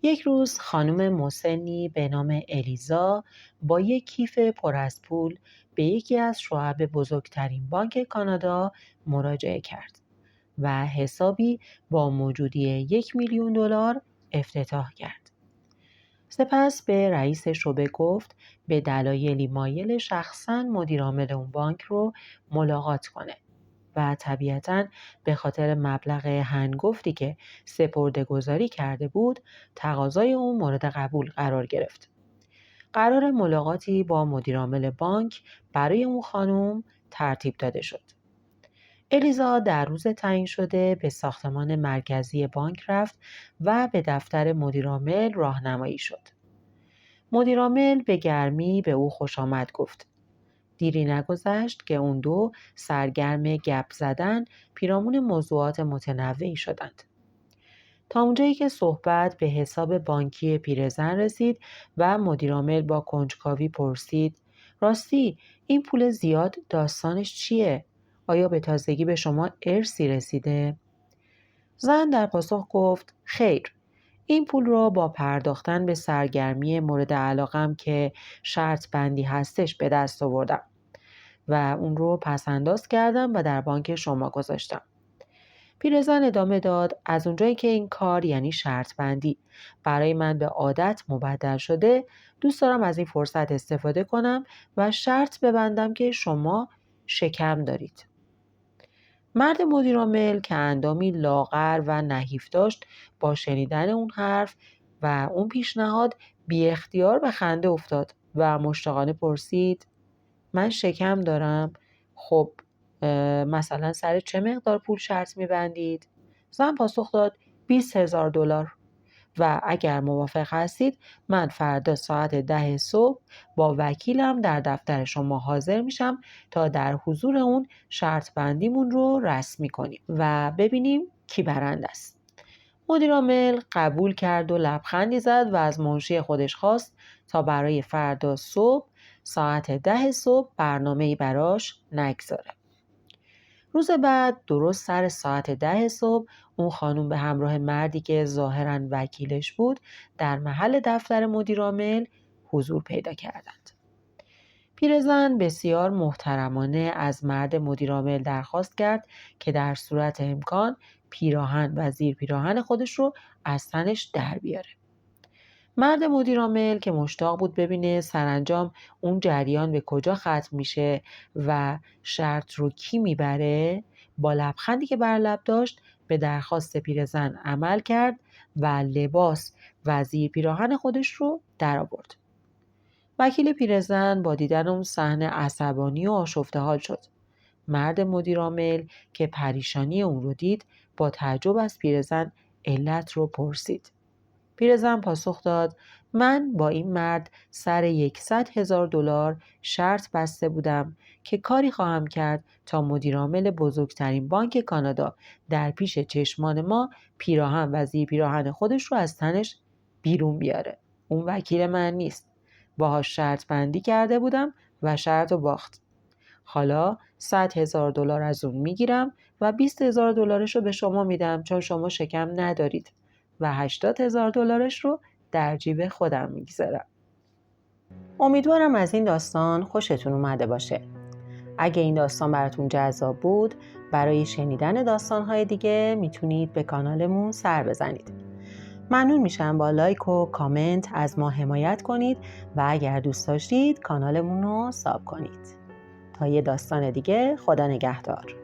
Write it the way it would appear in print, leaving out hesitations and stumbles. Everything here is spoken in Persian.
یک روز خانم مسنی به نام الیزا با یک کیف پر از پول به یکی از شعب بزرگترین بانک کانادا مراجعه کرد و حسابی با موجودی 1,000,000 دلار افتتاح کرد. سپس به رئیس شعبه گفت به دلایلی مایل شخصاً مدیرعامل اون بانک رو ملاقات کنه و طبیعتاً به خاطر مبلغ هنگفتی که سپرده‌گذاری کرده بود تقاضای اون مورد قبول قرار گرفت. قرار ملاقاتی با مدیرعامل بانک برای اون خانم ترتیب داده شد. الیزا در روز تعیین شده به ساختمان مرکزی بانک رفت و به دفتر مدیرعامل راهنمایی شد. مدیرعامل به گرمی به او خوش آمد گفت. دیری نگذشت که اون دو سرگرم گپ زدن پیرامون موضوعات متنوعی شدند. تا اونجایی که صحبت به حساب بانکی پیرزن رسید و مدیرعامل با کنجکاوی پرسید راستی این پول زیاد داستانش چیه؟ آیا به تازگی به شما ارثی رسیده؟ زن در پاسخ گفت خیر، این پول را با پرداختن به سرگرمی مورد علاقم که شرط بندی هستش به دست آوردم و اون رو پس انداز کردم و در بانک شما گذاشتم. پیرزن ادامه داد از اونجایی که این کار یعنی شرط بندی برای من به عادت مبدل شده، دوست دارم از این فرصت استفاده کنم و شرط ببندم که شما شکم دارید. مرد مدیرعامل که اندامی لاغر و نحیف داشت با شنیدن اون حرف و اون پیشنهاد بی اختیار به خنده افتاد و مشتاقانه پرسید من شکم دارم؟ خب مثلا سر چه مقدار پول شرط میبندید؟ زن پاسخ داد 20,000 دلار و اگر موافق هستید من فردا ساعت 10 صبح با وکیلم در دفتر شما حاضر میشم تا در حضور اون شرط بندیمون رو رسمی کنیم و ببینیم کی برنده است. مدیرعامل قبول کرد و لبخندی زد و از منشی خودش خواست تا برای فردا صبح ساعت 10 صبح برنامه‌ای براش نگذاره. روز بعد درست سر ساعت 10 صبح اون خانم به همراه مردی که ظاهراً وکیلش بود در محل دفتر مدیرعامل حضور پیدا کردند. پیرزن بسیار محترمانه از مرد مدیرعامل درخواست کرد که در صورت امکان پیراهن و زیر پیراهن خودش رو از تنش در بیاره. مرد مدیرعامل که مشتاق بود ببینه سرانجام اون جریان به کجا ختم میشه و شرط رو کی میبره، با لبخندی که بر لب داشت به درخواست پیرزن عمل کرد و لباس و زیر پیراهن خودش رو در آورد. وکیل پیرزن با دیدن اون صحنه عصبانی و آشفته حال شد. مرد مدیرعامل که پریشانی اون رو دید با تعجب از پیرزن علت رو پرسید. پیرزن پاسخ داد من با این مرد سر 100,000 دلار شرط بسته بودم که کاری خواهم کرد تا مدیرعامل بزرگترین بانک کانادا در پیش چشمان ما پیراهن و زیر پیراهن خودش رو از تنش بیرون بیاره. اون وکیل من نیست. باهاش شرط بندی کرده بودم و شرط رو باخت. حالا 100,000 دلار از اون میگیرم و 20,000 دلارش رو به شما میدم چون شما شکم ندارید و 80,000 دلارش رو در جیب خودم میگذارم. امیدوارم از این داستان خوشتون اومده باشه. اگه این داستان براتون جذاب بود، برای شنیدن داستان‌های دیگه میتونید به کانالمون سر بزنید. ممنون میشم با لایک و کامنت از ما حمایت کنید و اگر دوست داشتید کانالمون رو ساب کنید. تا یه داستان دیگه، خدا نگهدار.